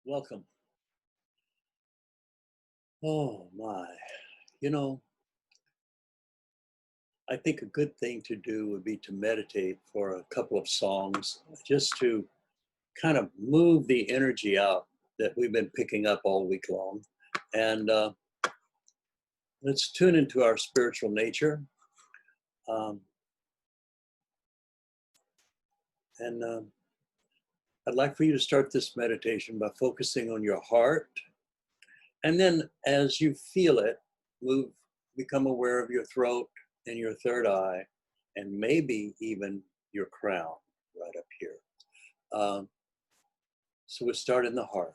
Welcome. Oh my. You know, I think a good thing to do would be to meditate for a couple of songs just to kind of move the energy out that we've been picking up all week long. And let's tune into our spiritual nature. Um, and I'd like for you to start this meditation by focusing on your heart. And then as you feel it, move, become aware of your throat and your third eye, and maybe even your crown right up here. Um, so we'll start in the heart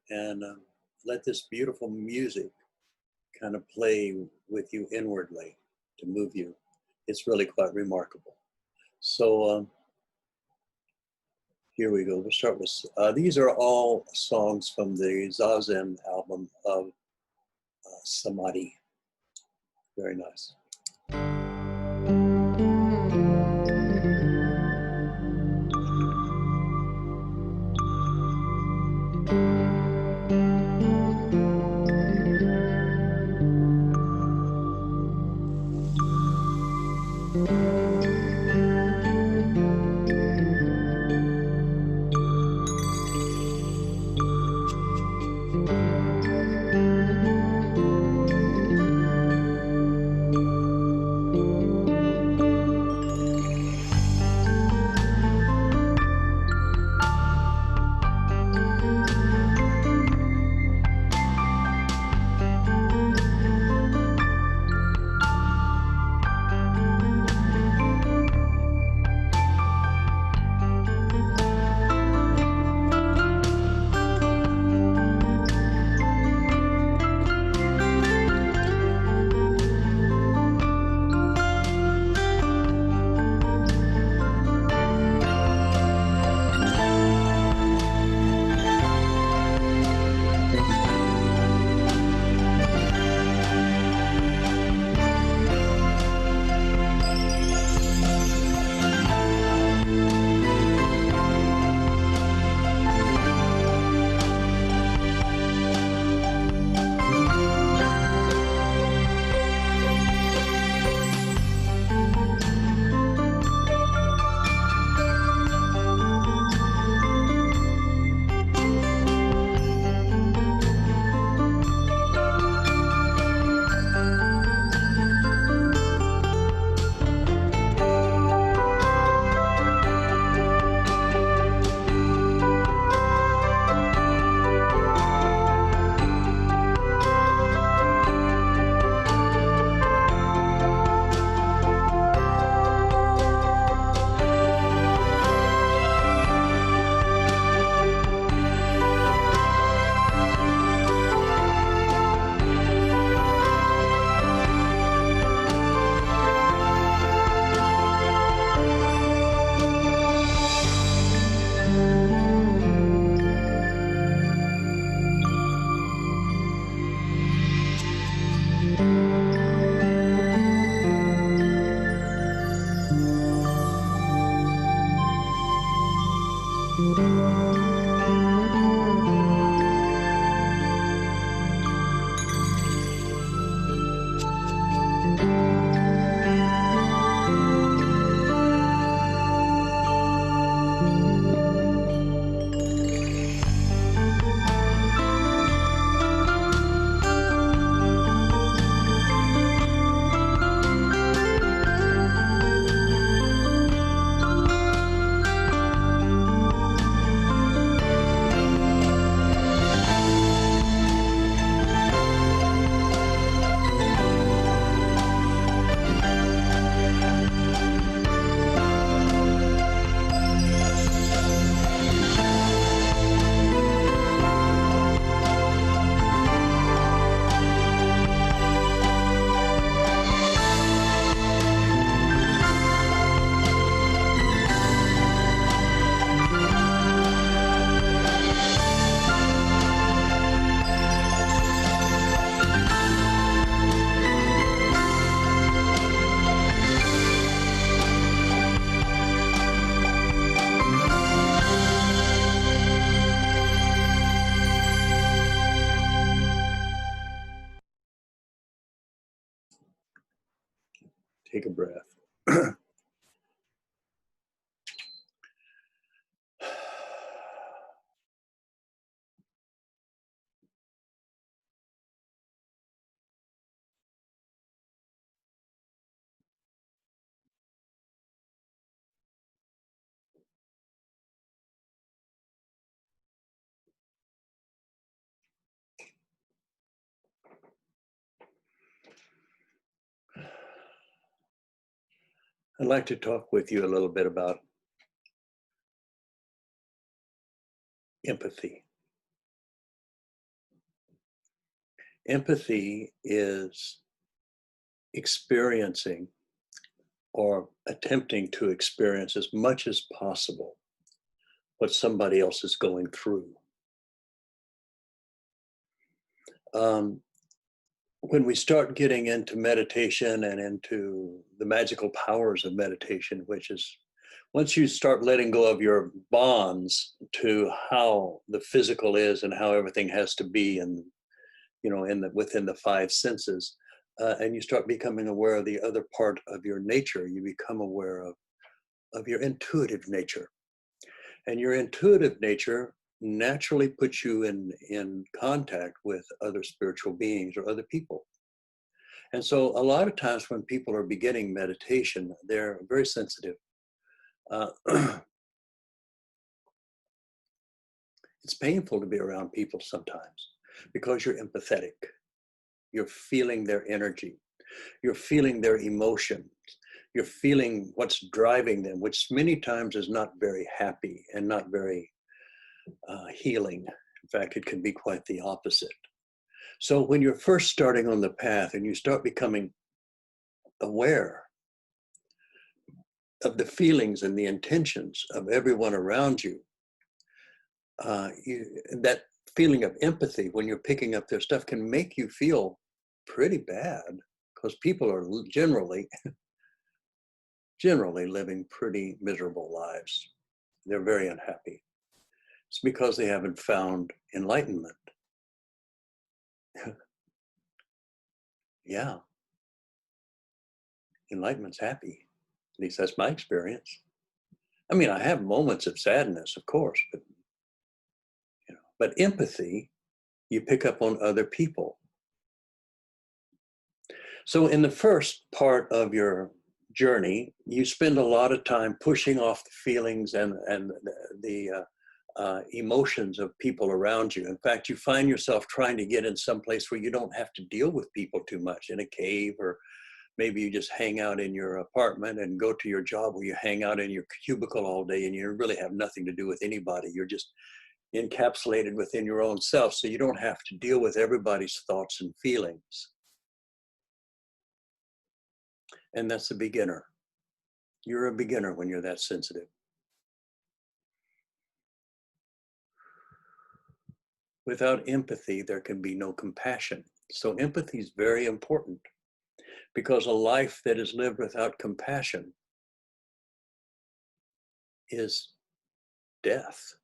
and let this beautiful music kind of play with you inwardly to move you. It's really quite remarkable. So here we go. We'll start with, these are all songs from the Zazen album of Samadhi. Very nice. Take a breath. I'd like to talk with you a little bit about empathy. Empathy is experiencing or attempting to experience as much as possible what somebody else is going through. When we start getting into meditation and into the magical powers of meditation, which is once you start letting go of your bonds to how the physical is and how everything has to be, and within the five senses, and you start becoming aware of the other part of your nature, you become aware of your intuitive nature. And your intuitive nature naturally puts you in contact with other spiritual beings or other people. And so a lot of times when people are beginning meditation, they're very sensitive. It's painful to be around people sometimes because you're empathetic. You're feeling their energy. You're feeling their emotions. You're feeling what's driving them, which many times is not very happy and not very healing. In fact, it can be quite the opposite. So when you're first starting on the path and you start becoming aware of the feelings and the intentions of everyone around you, that feeling of empathy when you're picking up their stuff can make you feel pretty bad, because people are generally living pretty miserable lives. They're very unhappy. It's because they haven't found enlightenment. Yeah, enlightenment's happy. At least that's my experience. I mean, I have moments of sadness, of course, but empathy, you pick up on other people. So in the first part of your journey, you spend a lot of time pushing off the feelings and the emotions of people around you. In fact, you find yourself trying to get in some place where you don't have to deal with people too much, in a cave, or maybe you just hang out in your apartment and go to your job where you hang out in your cubicle all day and you really have nothing to do with anybody. You're just encapsulated within your own self, so you don't have to deal with everybody's thoughts and feelings. And that's a beginner. You're a beginner when you're that sensitive. Without empathy, there can be no compassion. So empathy is very important, because a life that is lived without compassion is death.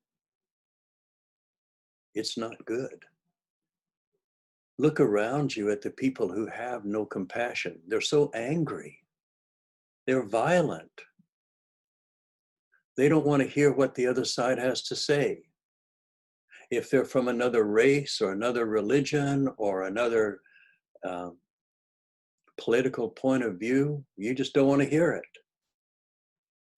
It's not good. Look around you at the people who have no compassion. They're so angry. They're violent. They don't want to hear what the other side has to say. If they're from another race or another religion or another political point of view, you just don't want to hear it.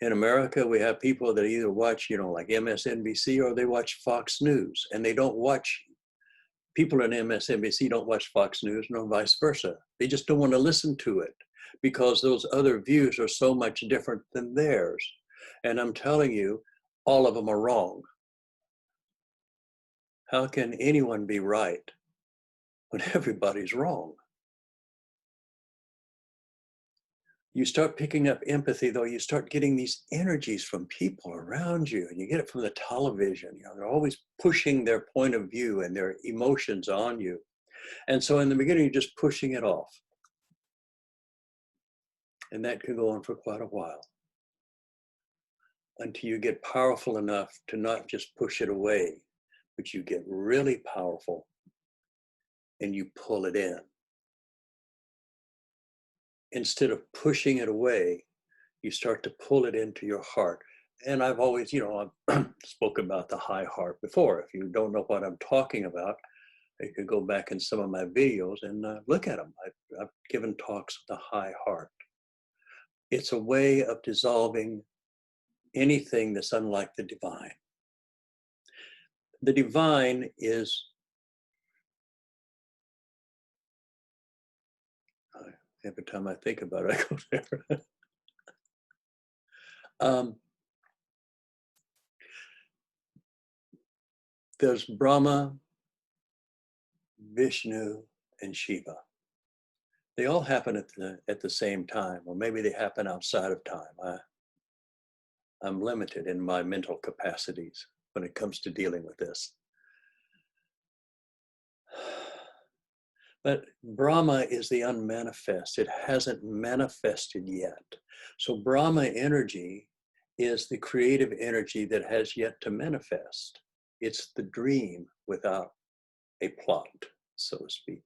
In America, we have people that either watch, like MSNBC, or they watch Fox News, and they don't watch, people in MSNBC don't watch Fox News, nor vice versa. They just don't want to listen to it because those other views are so much different than theirs. And I'm telling you, all of them are wrong. How can anyone be right when everybody's wrong? You start picking up empathy, though, you start getting these energies from people around you, and you get it from the television. They're always pushing their point of view and their emotions on you. And so in the beginning, you're just pushing it off. And that can go on for quite a while, until you get powerful enough to not just push it away, but you get really powerful and you pull it in. instead of pushing it away, you start to pull it into your heart. And I've always, I've spoken about the high heart before. If you don't know what I'm talking about, you could go back in some of my videos and look at them. I've given talks with the high heart. It's a way of dissolving anything that's unlike the divine. The divine is, every time I think about it, I go there. There's Brahma, Vishnu, and Shiva. They all happen at the same time, or maybe they happen outside of time. I'm limited in my mental capacities when it comes to dealing with this. But Brahma is the unmanifest. It hasn't manifested yet. So Brahma energy is the creative energy that has yet to manifest. It's the dream without a plot, so to speak.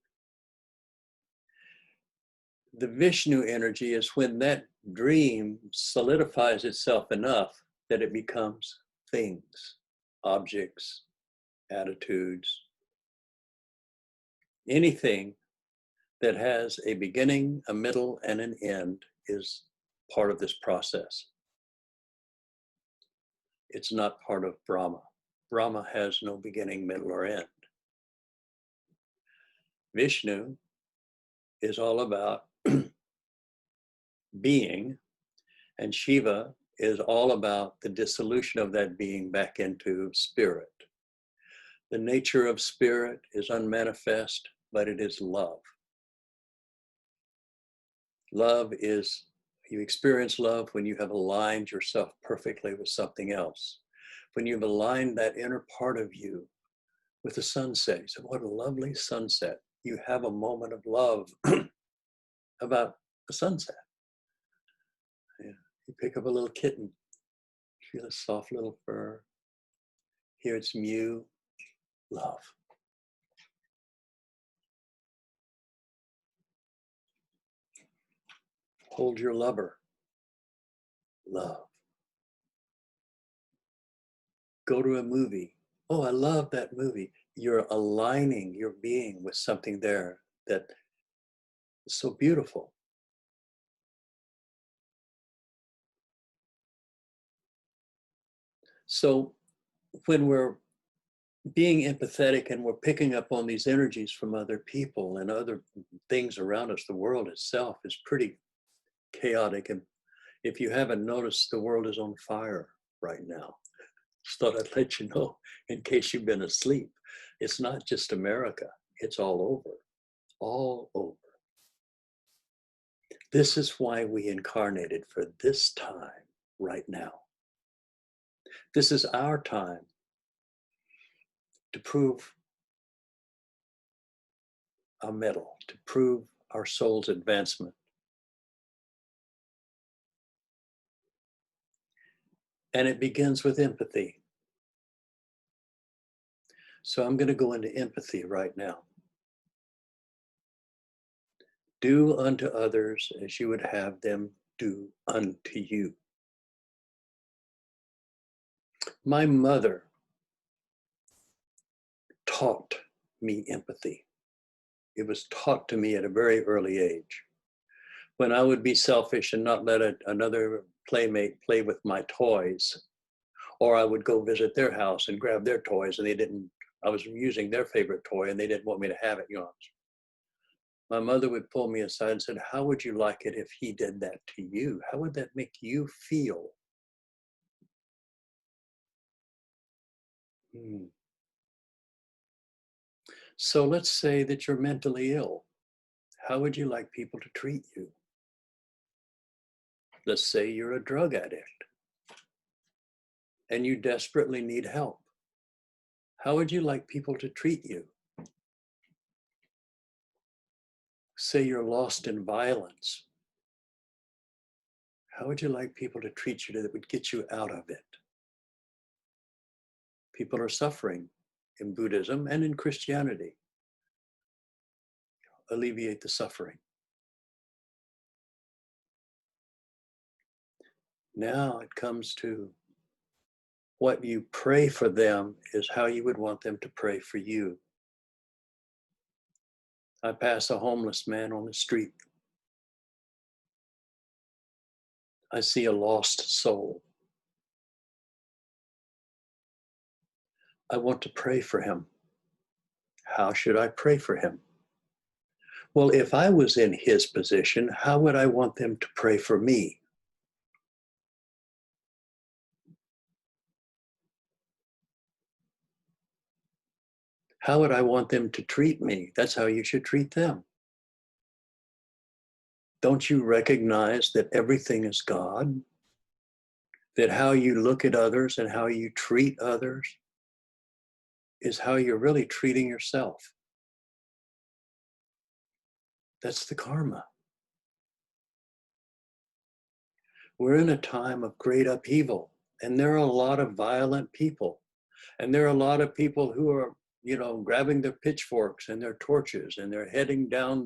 The Vishnu energy is when that dream solidifies itself enough that it becomes things, objects, attitudes, anything that has a beginning, a middle, and an end is part of this process. It's not part of Brahma. Brahma has no beginning, middle, or end. Vishnu is all about being, and Shiva is all about the dissolution of that being back into spirit. The nature of spirit is unmanifest, but it is love. Love is, you experience love when you have aligned yourself perfectly with something else. When you've aligned that inner part of you with the sunset, you say, what a lovely sunset. You have a moment of love about the sunset. Yeah. You pick up a little kitten, feel a soft little fur, hear its mew, love. Hold your lover, love. Go to a movie. Oh, I love that movie. You're aligning your being with something there that is so beautiful. So when we're being empathetic and we're picking up on these energies from other people and other things around us, the world itself is pretty chaotic. And if you haven't noticed, the world is on fire right now. Just thought I'd let you know in case you've been asleep. It's not just America, it's all over, all over. This is why we incarnated for this time right now. This is our time to prove our mettle, to prove our soul's advancement. And it begins with empathy. So I'm going to go into empathy right now. Do unto others as you would have them do unto you. My mother taught me empathy. It was taught to me at a very early age. When I would be selfish and not let another playmate play with my toys, or I would go visit their house and grab their toys and I was using their favorite toy and they didn't want me to have it, My mother would pull me aside and said, how would you like it if he did that to you? How would that make you feel? So let's say that you're mentally ill. How would you like people to treat you? Let's say you're a drug addict and you desperately need help. How would you like people to treat you? Say you're lost in violence. How would you like people to treat you that would get you out of it? People are suffering in Buddhism and in Christianity. Alleviate the suffering. Now it comes to what you pray for them is how you would want them to pray for you. I pass a homeless man on the street. I see a lost soul. I want to pray for him. How should I pray for him? Well, if I was in his position, how would I want them to pray for me? How would I want them to treat me? That's how you should treat them. Don't you recognize that everything is God? That how you look at others and how you treat others is how you're really treating yourself. That's the karma. We're in a time of great upheaval, and there are a lot of violent people, and there are a lot of people who are, grabbing their pitchforks and their torches, and they're heading down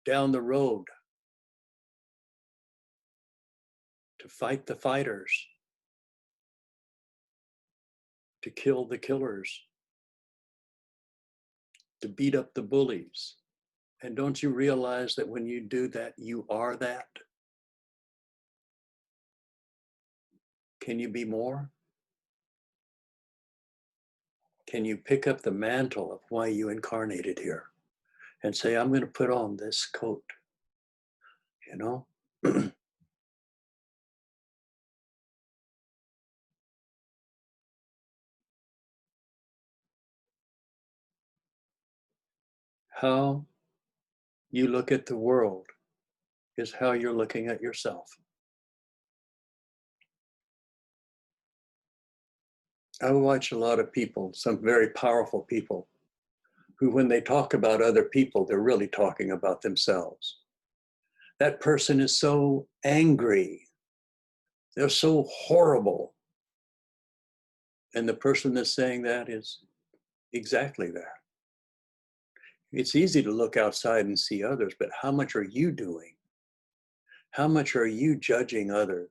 the road to fight the fighters, to kill the killers, to beat up the bullies. And don't you realize that when you do that, you are that? Can you be more? Can you pick up the mantle of why you incarnated here and say, I'm going to put on this coat, you know? How you look at the world is how you're looking at yourself. I watch a lot of people, some very powerful people, who when they talk about other people, they're really talking about themselves. That person is so angry. They're so horrible. And the person that's saying that is exactly that. It's easy to look outside and see others, but how much are you doing? How much are you judging others?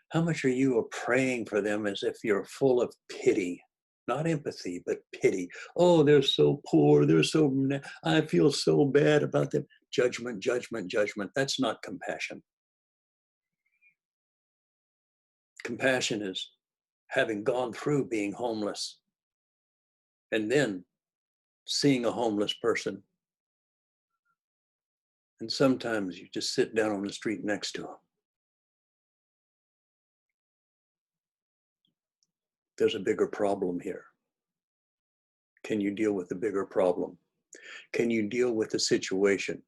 How much are you praying for them as if you're full of pity? Not empathy, but pity. Oh, they're so poor. I feel so bad about them. Judgment, judgment, judgment. That's not compassion. Compassion is having gone through being homeless and then seeing a homeless person. And sometimes you just sit down on the street next to them. There's a bigger problem here. Can you deal with the bigger problem? Can you deal with the situation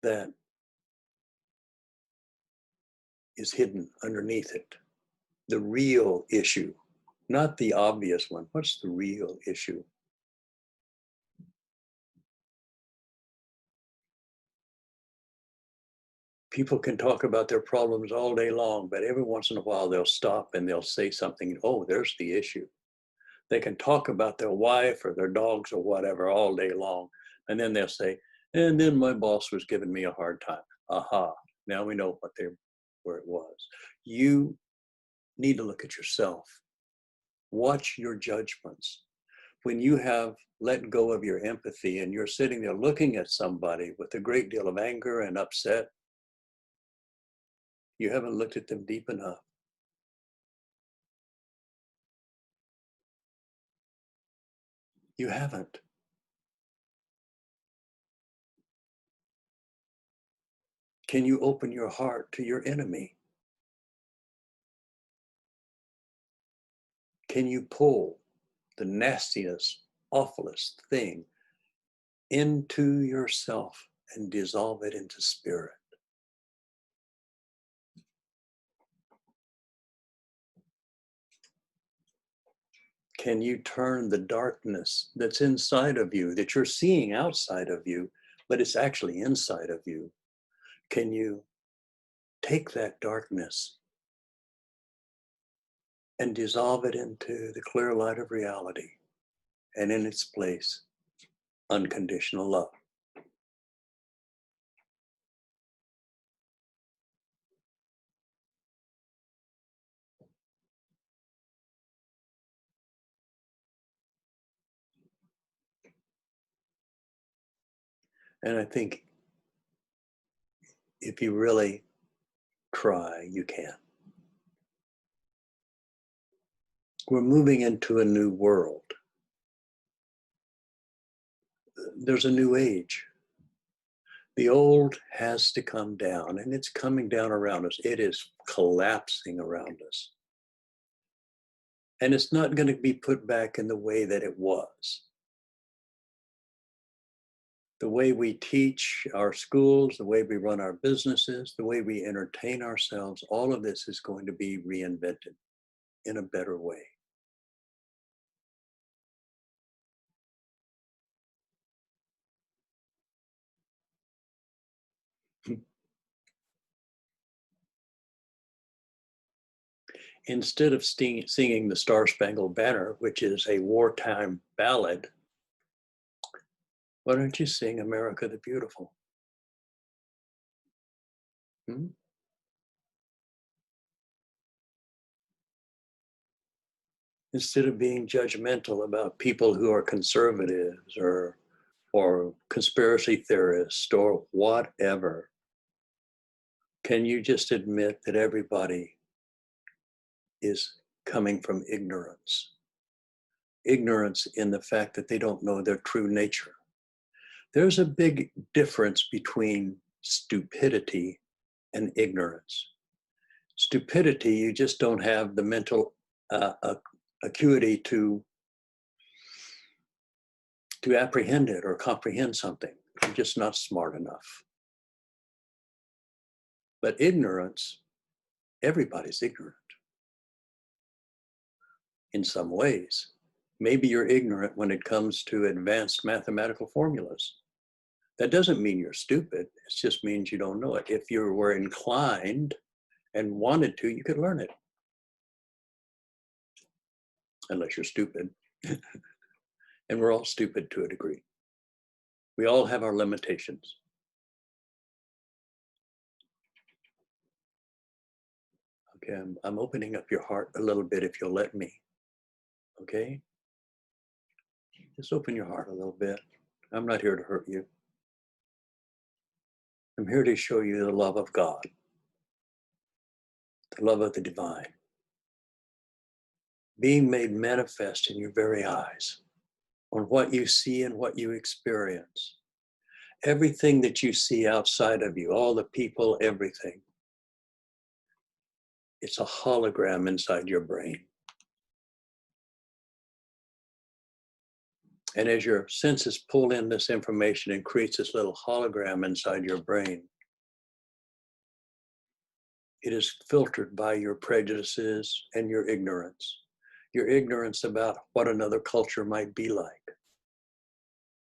that is hidden underneath it? The real issue, not the obvious one. What's the real issue? People can talk about their problems all day long, but every once in a while they'll stop and they'll say something. Oh, there's the issue. They can talk about their wife or their dogs or whatever all day long. And then they'll say, and then my boss was giving me a hard time. Aha, now we know where it was. You need to look at yourself. Watch your judgments. When you have let go of your empathy and you're sitting there looking at somebody with a great deal of anger and upset, you haven't looked at them deep enough. You haven't. Can you open your heart to your enemy? Can you pull the nastiest, awfulest thing into yourself and dissolve it into spirit? Can you turn the darkness that's inside of you, that you're seeing outside of you, but it's actually inside of you? Can you take that darkness and dissolve it into the clear light of reality, and in its place, unconditional love? And I think if you really try, you can. We're moving into a new world. There's a new age. The old has to come down, and it's coming down around us. It is collapsing around us. And it's not going to be put back in the way that it was. The way we teach our schools, the way we run our businesses, the way we entertain ourselves, all of this is going to be reinvented in a better way. Instead of singing the Star Spangled Banner, which is a wartime ballad, why don't you sing America the Beautiful? Hmm? Instead of being judgmental about people who are conservatives or conspiracy theorists or whatever, can you just admit that everybody is coming from ignorance? Ignorance in the fact that they don't know their true nature. There's a big difference between stupidity and ignorance. Stupidity, you just don't have the mental acuity to apprehend it or comprehend something. You're just not smart enough. But ignorance, everybody's ignorant in some ways. Maybe you're ignorant when it comes to advanced mathematical formulas. That doesn't mean you're stupid. It just means you don't know it. If you were inclined and wanted to, you could learn it. Unless you're stupid. And we're all stupid to a degree. We all have our limitations. Okay, I'm opening up your heart a little bit if you'll let me. Okay? Just open your heart a little bit. I'm not here to hurt you. I'm here to show you the love of God, the love of the divine, being made manifest in your very eyes, on what you see and what you experience. Everything that you see outside of you, all the people, everything, it's a hologram inside your brain. And as your senses pull in this information and creates this little hologram inside your brain, it is filtered by your prejudices and your ignorance about what another culture might be like.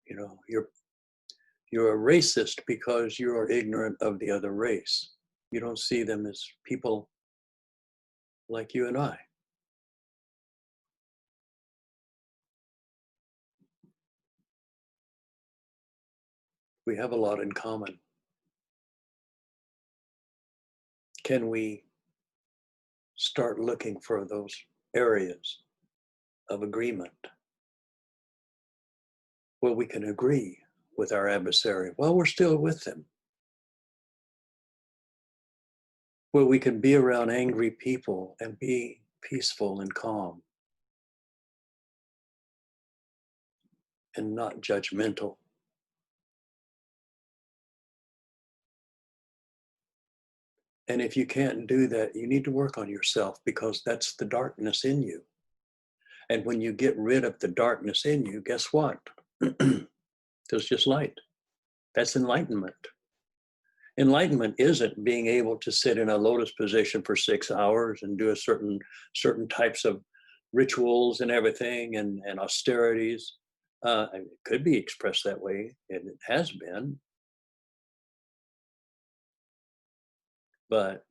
You know, you're a racist because you are ignorant of the other race. You don't see them as people like you and I. We have a lot in common. Can we start looking for those areas of agreement where we can agree with our adversary while we're still with them? Where we can be around angry people and be peaceful and calm and not judgmental. And if you can't do that, you need to work on yourself, because that's the darkness in you. And when you get rid of the darkness in you, guess what? There's just light. That's enlightenment. Enlightenment isn't being able to sit in a lotus position for 6 hours and do a certain types of rituals and everything and austerities. It could be expressed that way, and it has been. But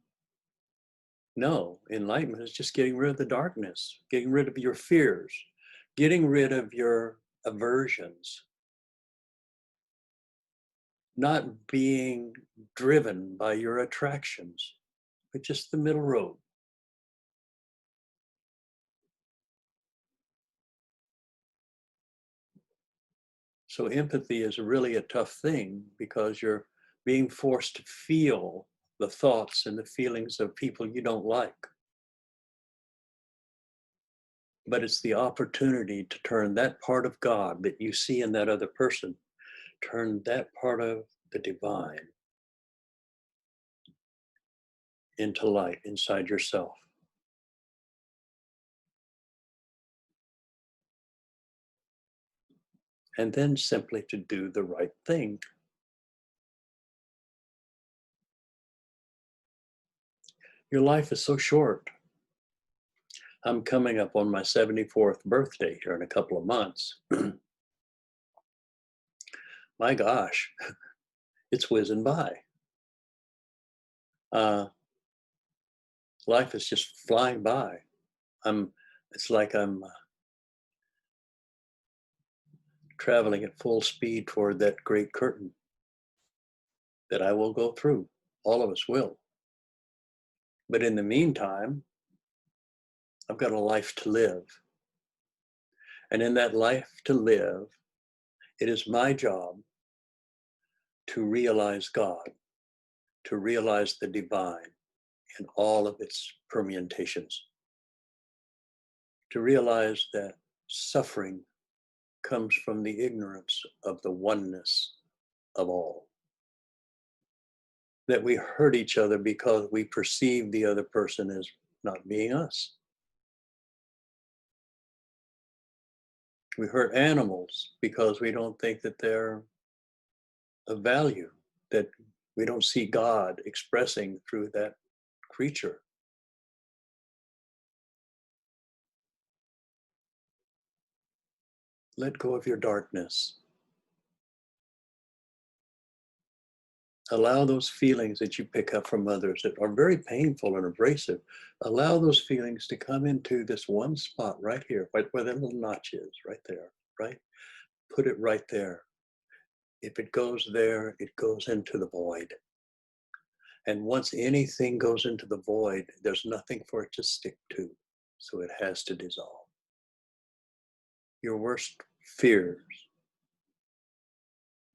no, enlightenment is just getting rid of the darkness, getting rid of your fears, getting rid of your aversions, not being driven by your attractions, but just the middle road. So empathy is really a tough thing because you're being forced to feel the thoughts and the feelings of people you don't like. But it's the opportunity to turn that part of God that you see in that other person, turn that part of the divine into light inside yourself. And then simply to do the right thing. Your life is so short. I'm coming up on my 74th birthday here in a couple of months. My gosh, it's whizzing by. Life is just flying by. It's like I'm traveling at full speed toward that great curtain that I will go through. All of us will. But in the meantime, I've got a life to live. And in that life to live, it is my job to realize God, to realize the divine in all of its permutations, to realize that suffering comes from the ignorance of the oneness of all. That we hurt each other because we perceive the other person as not being us. We hurt animals because we don't think that they're of value, that we don't see God expressing through that creature. Let go of your darkness. Allow those feelings that you pick up from others that are very painful and abrasive, allow those feelings to come into this one spot right here, right where that little notch is, right there, right? Put it right there. If it goes there, it goes into the void. And once anything goes into the void, there's nothing for it to stick to. So it has to dissolve. Your worst fears,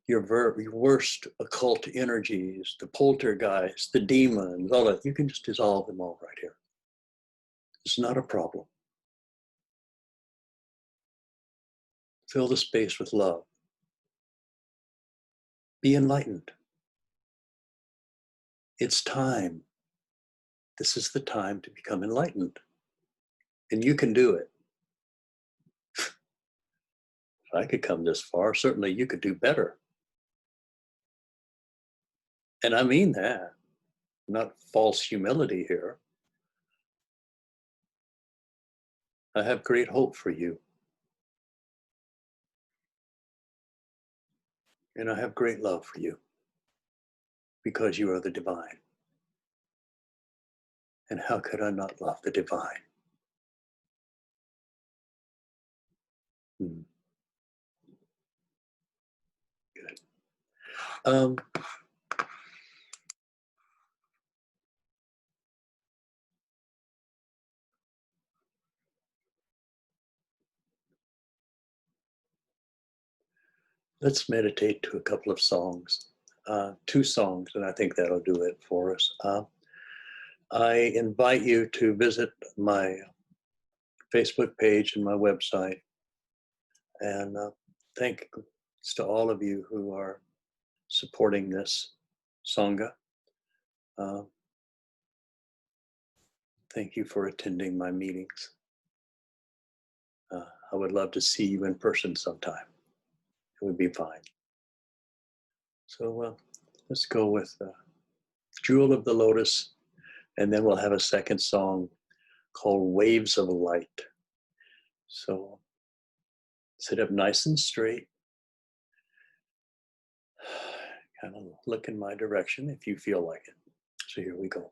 your worst occult energies, the poltergeist, the demons, all that, you can just dissolve them all right here. It's not a problem. Fill the space with love. Be enlightened. It's time. This is the time to become enlightened. And you can do it. If I could come this far, certainly you could do better. And I mean that, not false humility here. I have great hope for you. And I have great love for you because you are the divine. And how could I not love the divine? Good. Let's meditate to a couple of songs, 2 songs, and I think that'll do it for us. I invite you to visit my Facebook page and my website. And thanks to all of you who are supporting this Sangha. Thank you for attending my meetings. I would love to see you in person sometime. It would be fine. So let's go with Jewel of the Lotus, and then we'll have a second song called Waves of Light. So sit up nice and straight. Kind of look in my direction if you feel like it. So here we go.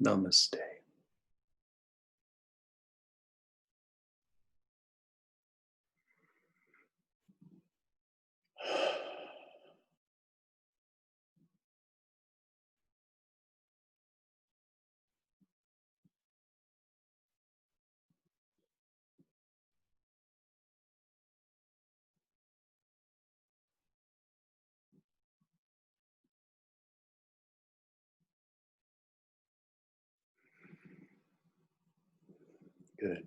Namaste. Good.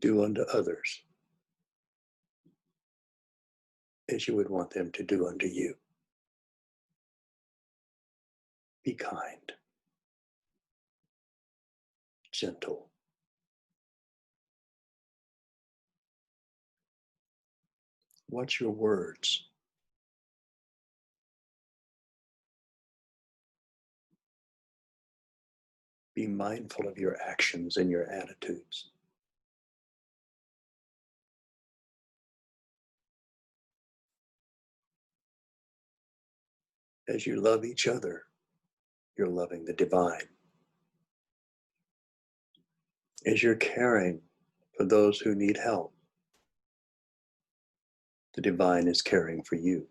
Do unto others as you would want them to do unto you. Be kind, gentle. Watch your words. Be mindful of your actions and your attitudes. As you love each other, you're loving the divine. As you're caring for those who need help, the divine is caring for you.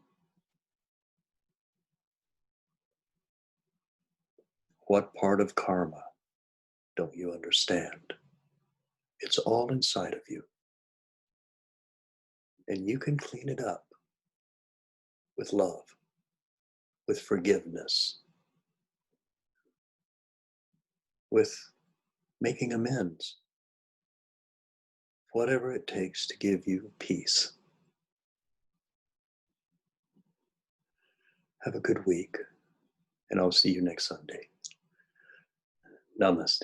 What part of karma don't you understand? It's all inside of you. And you can clean it up with love, with forgiveness, with making amends, whatever it takes to give you peace. Have a good week, and I'll see you next Sunday. Namaste.